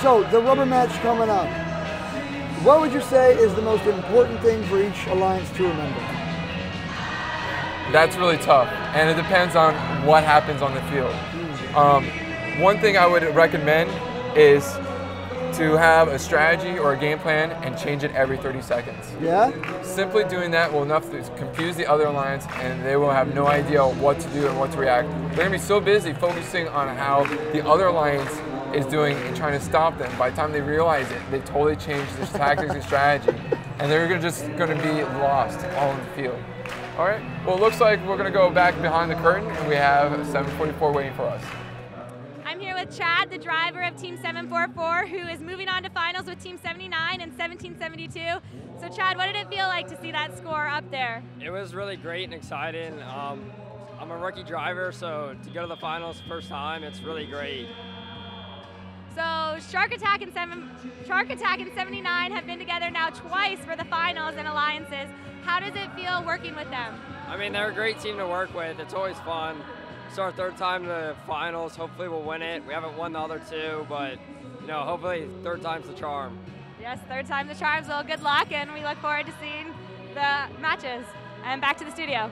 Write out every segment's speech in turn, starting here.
So the rubber match coming up. What would you say is the most important thing for each alliance to remember? That's really tough, and it depends on what happens on the field. One thing I would recommend is to have a strategy or a game plan and change it every 30 seconds. Yeah? Simply doing that will enough to confuse the other alliance, and they will have no idea what to do and what to react. They're going to be so busy focusing on how the other alliance is doing and trying to stop them. By the time they realize it, they totally change their tactics and strategy, and they're just going to be lost all in the field. All right, well, it looks like we're going to go back behind the curtain, and we have 744 waiting for us. I'm here with Chad, the driver of Team 744, who is moving on to finals with Team 79 and 1772. So Chad, what did it feel like to see that score up there? It was really great and exciting. I'm a rookie driver, so to go to the finals first time, it's really great. So Shark Attack and 79 have been together now twice for the finals and alliances. How does it feel working with them? I mean, they're a great team to work with. It's always fun. It's our third time to the finals. Hopefully we'll win it. We haven't won the other two, but you know, hopefully third time's the charm. Yes, third time's the charm, so good luck, and we look forward to seeing the matches. And back to the studio.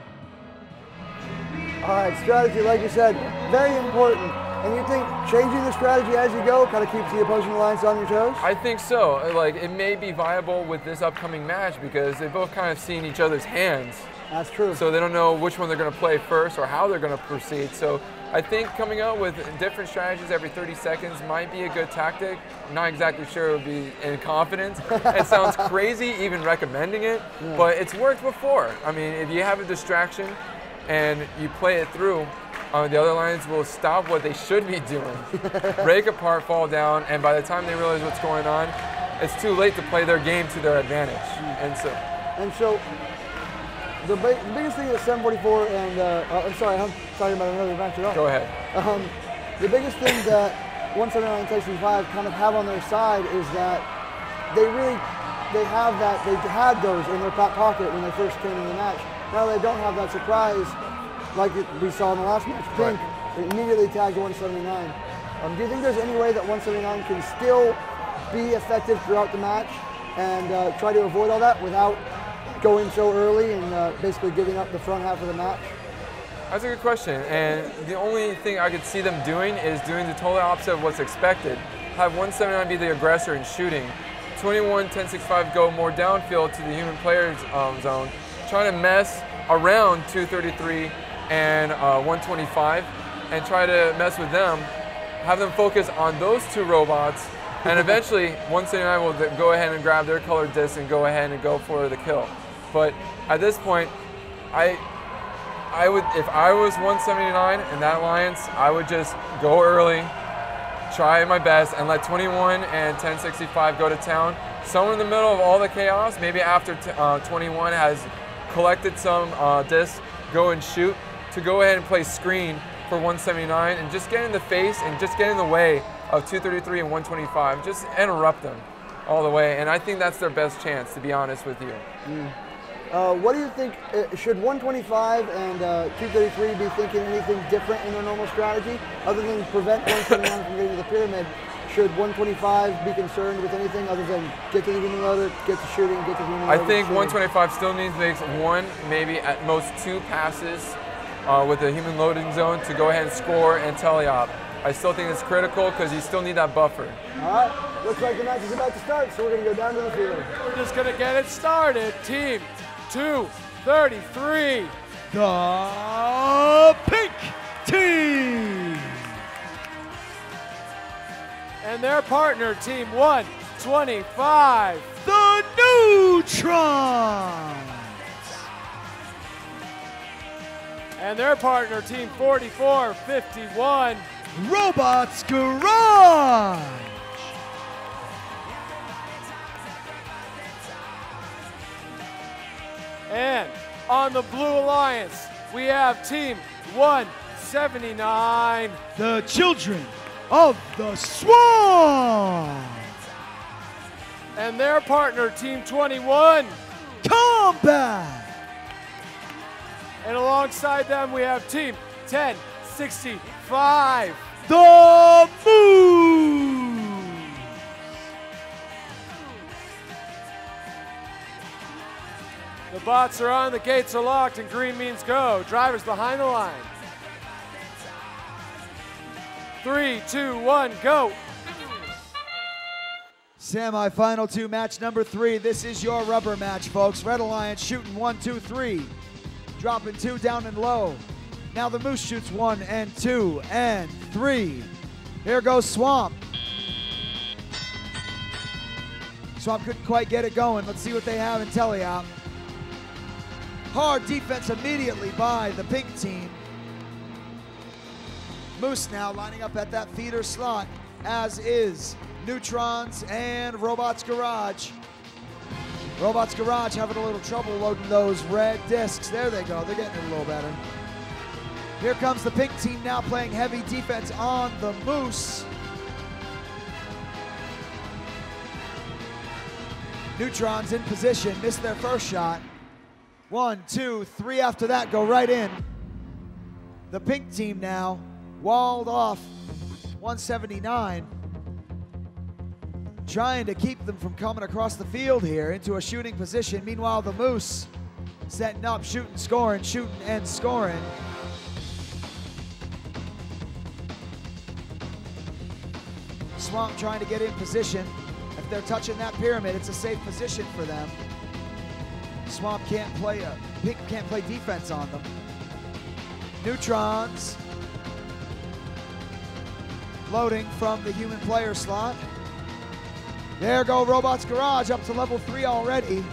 All right, strategy, like you said, very important. And you think changing the strategy as you go kind of keeps the opposing alliance on your toes? I think so. Like, it may be viable with this upcoming match because they both kind of seen each other's hands. That's true. So they don't know which one they're going to play first or how they're going to proceed. So I think coming out with different strategies every 30 seconds might be a good tactic. I'm not exactly sure it would be in confidence. It sounds crazy even recommending it, but it's worked before. I mean, if you have a distraction and you play it through, the other lines will stop what they should be doing, break apart, fall down, and by the time they realize what's going on, it's too late to play their game to their advantage. And so the biggest thing that 744 and, I'm sorry, I'm talking about another match at all. Go ahead. The biggest thing that 179 and Tyson 5 kind of have on their side is that they had those in their back pocket when they first came in the match. Now they don't have that surprise like we saw in the last match. Pink immediately tagged 179. Do you think there's any way that 179 can still be effective throughout the match and try to avoid all that without going so early and basically giving up the front half of the match? That's a good question, and the only thing I could see them doing is doing the total opposite of what's expected. Have 179 be the aggressor in shooting, 21, 1065 go more downfield to the human player's zone, trying to mess around 233 and 125 and try to mess with them, have them focus on those two robots, and eventually 179 will go ahead and grab their colored disc and go ahead and go for the kill. But at this point, I would, if I was 179 in that alliance, I would just go early, try my best, and let 21 and 1065 go to town. Somewhere in the middle of all the chaos, maybe after 21 has collected some discs, go and shoot, to go ahead and play screen for 179 and just get in the face and just get in the way of 233 and 125. Just interrupt them all the way, and I think that's their best chance, to be honest with you. What do you think, should 125 and 233 be thinking anything different in their normal strategy other than prevent 179 from getting to the pyramid? Should 125 be concerned with anything other than get to the human loader, get to shooting, get to the human loader? I think 125 still needs to make one, maybe at most two passes with the human loading zone to go ahead and score and teleop. I still think it's critical because you still need that buffer. All right, looks like the match is about to start, so we're going to go down to the field. We're just going to get it started. Team 233, the pink team. And their partner, Team 125, the Neutrons. And their partner, Team 4451, Robots Garage. And on the Blue Alliance, we have Team 179, the Children of the Swan. And their partner, Team 21, Combat. And alongside them, we have Team 1065, the Moon. Robots are on, the gates are locked, and green means go. Drivers behind the line. 3, 2, 1, go. Semi-final 2, match number 3. This is your rubber match, folks. Red Alliance shooting 1, 2, 3. Dropping 2 down and low. Now the Moose shoots 1 and 2 and 3. Here goes Swamp. Swamp couldn't quite get it going. Let's see what they have in teleop. Hard defense immediately by the pink team. Moose now lining up at that feeder slot, as is Neutrons and Robots Garage. Robots Garage having a little trouble loading those red discs. There they go, they're getting it a little better. Here comes the pink team now playing heavy defense on the Moose. Neutrons in position, missed their first shot. 1, 2, 3 after that go right in. The pink team now walled off 179. Trying to keep them from coming across the field here into a shooting position. Meanwhile, the Moose setting up, shooting, and scoring. Swamp trying to get in position. If they're touching that pyramid, it's a safe position for them. Swamp can't play, Pink can't play defense on them. Neutrons loading from the human player slot. There go Robots Garage up to level 3 already.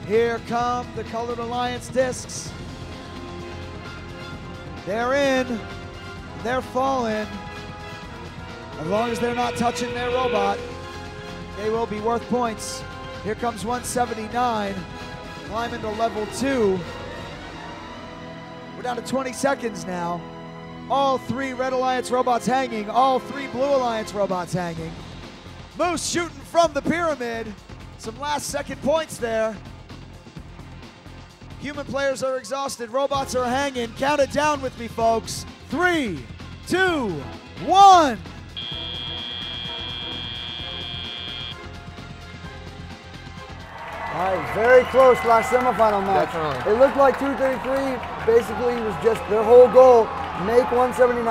Here come the Colored Alliance discs. They're in, they're falling. As long as they're not touching their robot, they will be worth points. Here comes 179, climbing to level 2. We're down to 20 seconds now. All 3 Red Alliance robots hanging, all 3 Blue Alliance robots hanging. Moose shooting from the pyramid. Some last second points there. Human players are exhausted, robots are hanging. Count it down with me, folks. 3, 2, 1. All right, very close last semifinal match. Definitely. It looked like 233 basically was just their whole goal, make 179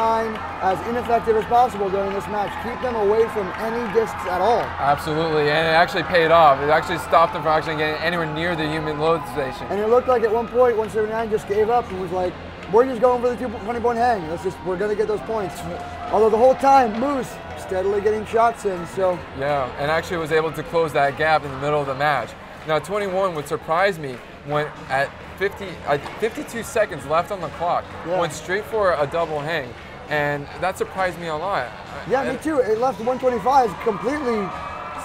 as ineffective as possible during this match. Keep them away from any discs at all. Absolutely, and it actually paid off. It actually stopped them from actually getting anywhere near the human load station. And it looked like at one point 179 just gave up and was like, we're just going for the 20-point hang. We're gonna get those points. Although the whole time, Moose steadily getting shots in, so. Yeah, and actually was able to close that gap in the middle of the match. Now 21 would surprise me when at 52 seconds left on the clock, went straight for a double hang, and that surprised me a lot. Yeah, me too. It left 125 completely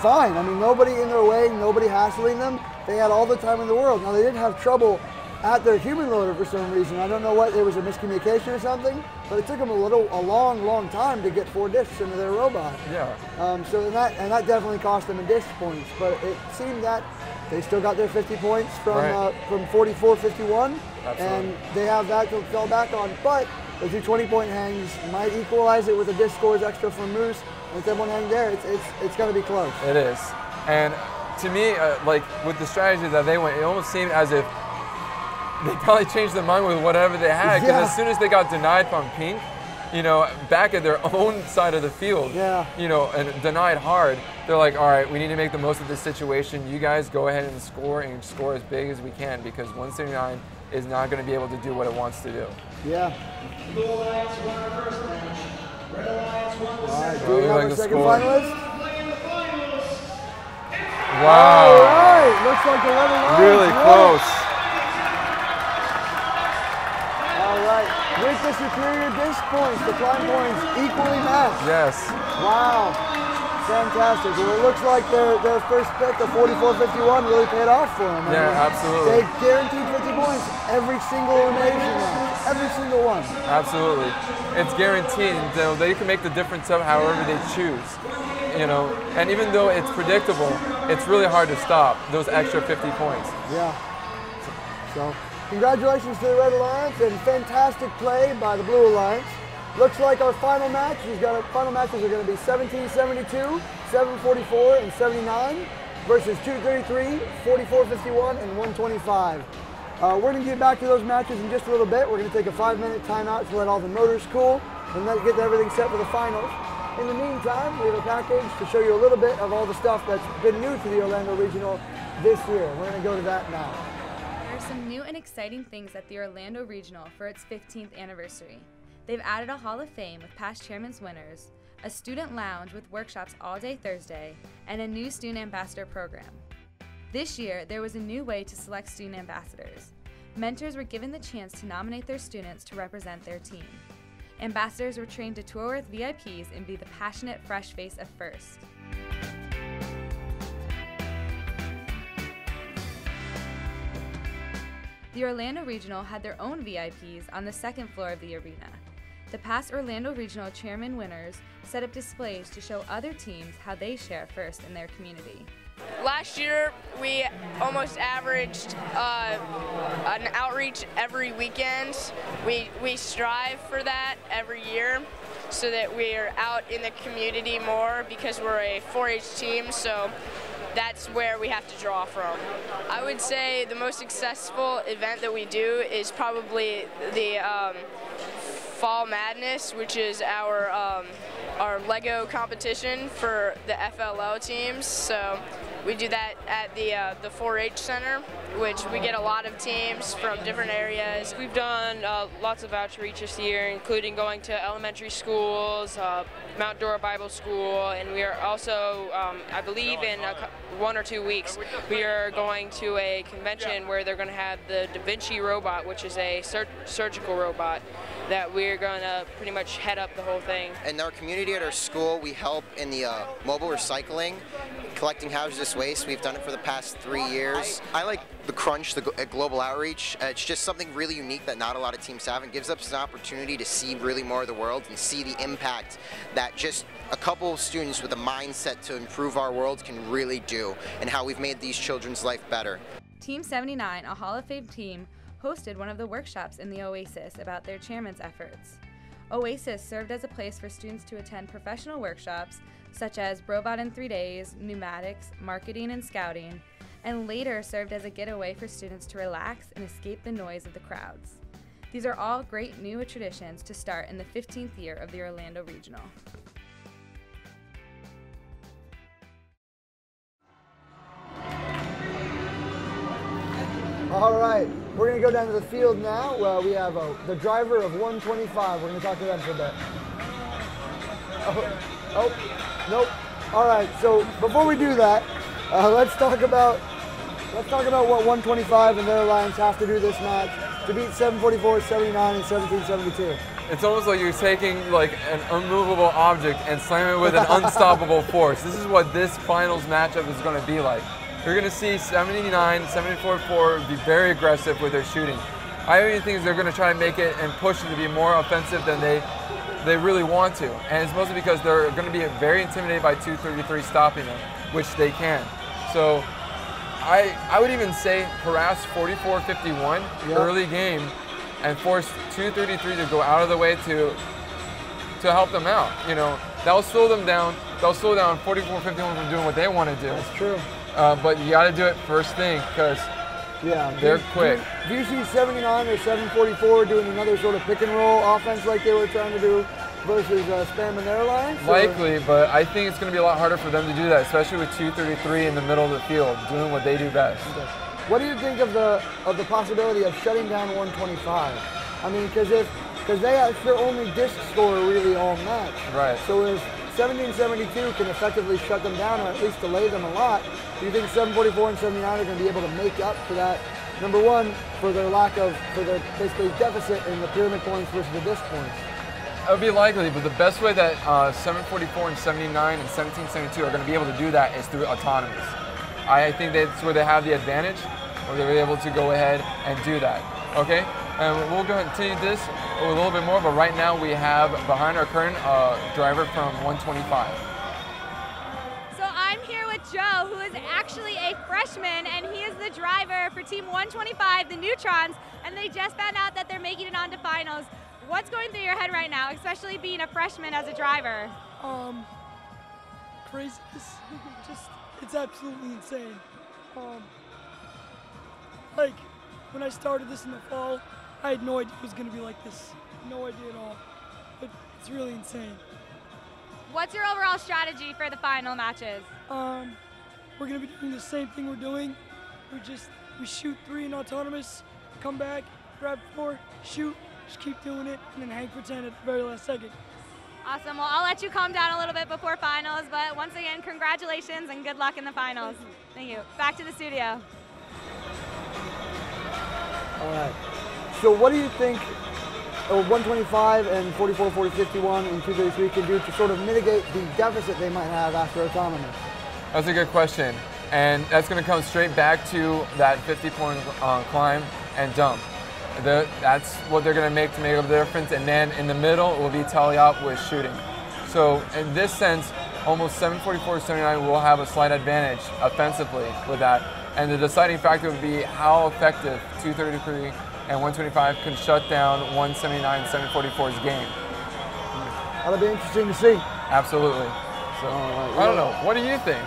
fine. I mean, nobody in their way, nobody hassling them. They had all the time in the world. Now they did have trouble at their human loader for some reason. I don't know what, it was a miscommunication or something, but it took them a long time to get 4 discs into their robot. Yeah. So that definitely cost them in disc points, but it seemed that they still got their 50 points from 44-51, and they have that to fall back on. But the 2 20-point hangs might equalize it with the disc scores extra from Moose, and with one hang there, it's going to be close. It is, and to me, like with the strategy that they went, it almost seemed as if they probably changed their mind with whatever they had, because as soon as they got denied from Pink, you know, back at their own side of the field, you know, and denied hard, they're like, all right, we need to make the most of this situation. You guys go ahead and score as big as we can, because 179 is not going to be able to do what it wants to do. Yeah. Blue Alliance won our first match. Red Alliance won the All right, second. do we have a second finalist? Wow. All right, looks like the Red Alliance Really won. close. All right, with the superior disc points, the climb points equally matched. Yes. Wow, fantastic. Well, it looks like their first pick, the 44-51, really paid off for them. Yeah, absolutely. They guaranteed 50 points every single elimination match, every single one. Absolutely. It's guaranteed. They can make the difference of however they choose. You know, and even though it's predictable, it's really hard to stop those extra 50 points. Yeah. So, congratulations to the Red Alliance and fantastic play by the Blue Alliance. Looks like our final match, final matches are going to be 1772, 744, and 79. versus 233, 44-51, and 125. We're going to get back to those matches in just a little bit. We're going to take a 5-minute timeout to let all the motors cool and get everything set for the finals. In the meantime, we have a package to show you a little bit of all the stuff that's been new to the Orlando Regional this year. We're going to go to that now. There are some new and exciting things at the Orlando Regional for its 15th anniversary. They've added a Hall of Fame with past chairman's winners, a student lounge with workshops all day Thursday, and a new student ambassador program. This year, there was a new way to select student ambassadors. Mentors were given the chance to nominate their students to represent their team. Ambassadors were trained to tour with VIPs and be the passionate, fresh face of FIRST. The Orlando Regional had their own VIPs on the second floor of the arena. The past Orlando Regional chairman winners set up displays to show other teams how they share FIRST in their community. Last year, we almost averaged an outreach every weekend. We strive for that every year so that we are out in the community more because we're a 4-H team, so that's where we have to draw from. I would say the most successful event that we do is probably the Fall Madness, which is our Lego competition for the FLO teams. So we do that at the 4-H Center, which we get a lot of teams from different areas. We've done lots of outreach this year, including going to elementary schools, Mount Dora Bible School, and we are also, I believe in 1 or 2 weeks, we are going to a convention where they're going to have the Da Vinci robot, which is a surgical robot, that we're going to pretty much head up the whole thing. In our community at our school, we help in the mobile recycling, collecting hazardous waste. We've done it for the past 3 years. I like the Crunch, the global outreach. It's just something really unique that not a lot of teams have, and gives us an opportunity to see really more of the world and see the impact that just a couple of students with a mindset to improve our world can really do, and how we've made these children's life better. Team 79, a Hall of Fame team, hosted one of the workshops in the Oasis about their chairman's efforts. Oasis served as a place for students to attend professional workshops such as Robot in 3 Days, Pneumatics, Marketing and Scouting, and later served as a getaway for students to relax and escape the noise of the crowds. These are all great new traditions to start in the 15th year of the Orlando Regional. All right, we're going to go down to the field now. We have the driver of 125. We're going to talk to them for a bit. Nope. All right, so before we do that, let's talk about what 125 and their alliance have to do this match to beat 744, 79, and 1772. It's almost like you're taking like an unmovable object and slamming it with an unstoppable force. This is what this finals matchup is going to be like. You're going to see 79, 74-4 be very aggressive with their shooting. I even think they're going to try to make it and push it to be more offensive than they really want to. And it's mostly because they're going to be very intimidated by 233 stopping them, which they can. So I would even say harass 44-51 early game and force 233 to go out of the way to help them out. You know, that'll slow them down. They'll slow down 44-51 from doing what they want to do. That's true. But you got to do it first thing because they're quick. Do you see 79 or 744 doing another sort of pick and roll offense like they were trying to do versus spamming their lines? Likely, but I think it's going to be a lot harder for them to do that, especially with 233 in the middle of the field, doing what they do best. Okay. What do you think of the possibility of shutting down 125? I mean, because they have their only disc scorer really all match. Right. So if 1772 can effectively shut them down or at least delay them a lot, do you think 744 and 79 are going to be able to make up for that? Number one, for their basically deficit in the pyramid points versus the disc points. It would be likely, but the best way that 744 and 79 and 1772 are going to be able to do that is through autonomies. I think that's where they have the advantage, where they're able to go ahead and do that. Okay, and we'll go ahead and continue this a little bit more, but right now we have behind our curtain a driver from 125. So I'm here with Joe, who is actually a freshman, and he is the driver for Team 125, the Neutrons, and they just found out that they're making it on to finals. What's going through your head right now, especially being a freshman as a driver? Craziness. Just it's absolutely insane. Like, when I started this in the fall, I had no idea it was going to be like this. No idea at all. But it's really insane. What's your overall strategy for the final matches? We're going to be doing the same thing we're doing. We shoot 3 in autonomous, come back, grab 4, shoot, just keep doing it, and then hang for 10 at the very last second. Awesome. Well, I'll let you calm down a little bit before finals, but once again, congratulations and good luck in the finals. Thank you. Back to the studio. All right. So what do you think 125 and 44, 40, 51 and 233 can do to sort of mitigate the deficit they might have after autonomous? That's a good question. And that's going to come straight back to that 50-point climb and dump. That's what they're going to make up the difference. And then in the middle, it will be tele-op with shooting. So in this sense, almost 744-79 will have a slight advantage offensively with that. And the deciding factor would be how effective 233 and 125 can shut down 179 and 744's game. That'll be interesting to see. Absolutely. So, I don't know. What do you think?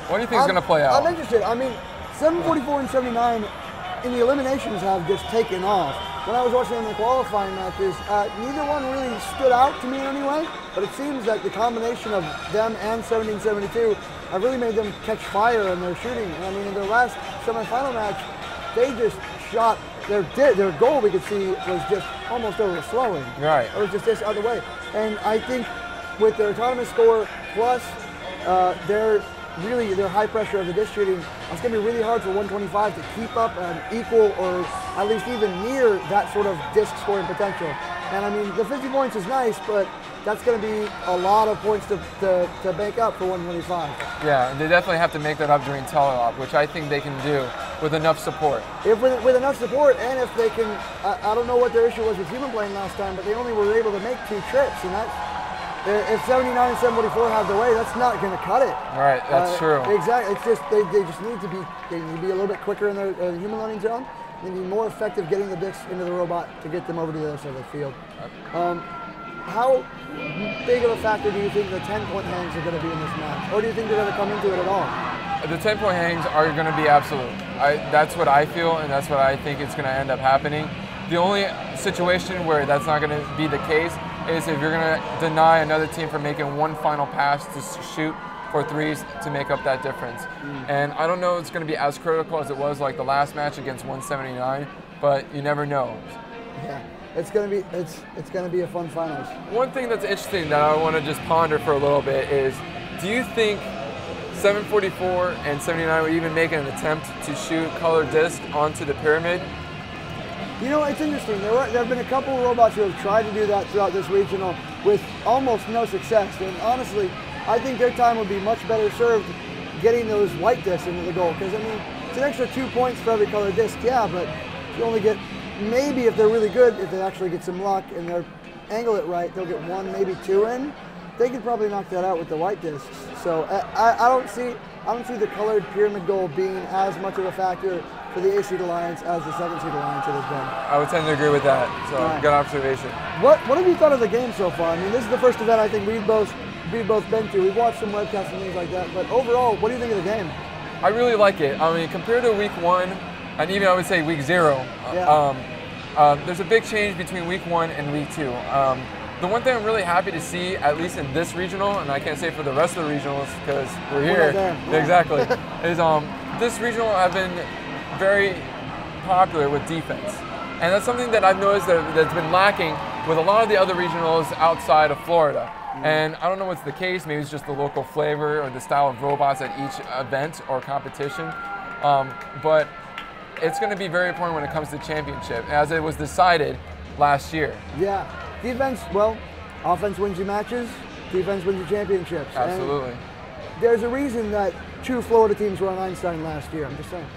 What do you think is going to play out? I'm interested. I mean, 744 and 79 in the eliminations have just taken off. When I was watching them in the qualifying matches, neither one really stood out to me in any way, but it seems that the combination of them and 1772 have really made them catch fire in their shooting. And I mean, in their last semifinal match, they just shot their goal, we could see, was just almost overflowing. Right. It was just this other way. And I think with their autonomous score plus their high pressure of the disc shooting, it's going to be really hard for 125 to keep up an equal or at least even near that sort of disc scoring potential. And I mean, the 50 points is nice, but that's going to be a lot of points to make up for 125. Yeah, they definitely have to make that up during tele-op, which I think they can do with enough support. With enough support, and if they can, I don't know what their issue was with human plane last time, but they only were able to make 2 trips, and that's, if 79 and 744 have their way, that's not going to cut it. Right, that's true. Exactly. It's just they just need to be a little bit quicker in their human landing zone. They need more effective getting the discs into the robot to get them over to the other side of the field. How big of a factor do you think the 10-point hangs are going to be in this match, or do you think they're going to come into it at all? The 10-point hangs are going to be absolute. That's what I feel, and that's what I think is going to end up happening. The only situation where that's not going to be the case is if you're going to deny another team from making one final pass to shoot for 3s to make up that difference. And I don't know if it's going to be as critical as it was like the last match against 179, but you never know. Yeah, it's going to be a fun finals. One thing that's interesting that I want to just ponder for a little bit is, do you think 744 and 79 would even make an attempt to shoot colored disc onto the pyramid? You know, it's interesting. There have been a couple of robots who have tried to do that throughout this regional with almost no success. And honestly, I think their time would be much better served getting those white discs into the goal. Because, I mean, it's an extra 2 points for every colored disc, yeah, but you only get, maybe if they're really good, if they actually get some luck and they angle it right, they'll get 1, maybe 2 in. They could probably knock that out with the white discs. So I don't see the colored pyramid goal being as much of a factor for the 8th seed alliance as the 7th seed alliance it has been. I would tend to agree with that. So good observation. What have you thought of the game so far? I mean, this is the first event I think we've both been to. We've watched some webcasts and things like that. But overall, what do you think of the game? I really like it. I mean, compared to week 1, and even I would say week 0, there's a big change between week 1 and week 2. The one thing I'm really happy to see, at least in this regional, and I can't say for the rest of the regionals because we're here, exactly, is this regional have been very popular with defense. And that's something that I've noticed that's been lacking with a lot of the other regionals outside of Florida. And I don't know what's the case, maybe it's just the local flavor or the style of robots at each event or competition. But it's going to be very important when it comes to championship, as it was decided last year. Yeah. Defense, well, offense wins you matches, defense wins you championships. Absolutely. And there's a reason that 2 Florida teams were on Einstein last year, I'm just saying.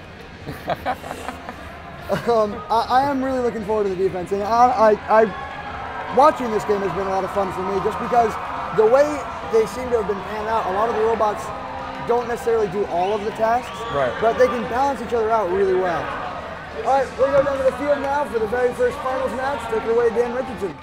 I am really looking forward to the defense, and watching this game has been a lot of fun for me, just because the way they seem to have been panned out, a lot of the robots don't necessarily do all of the tasks, but they can balance each other out really well. All right, we're going down to the field now for the very first finals match. Take it away, Dan Richardson.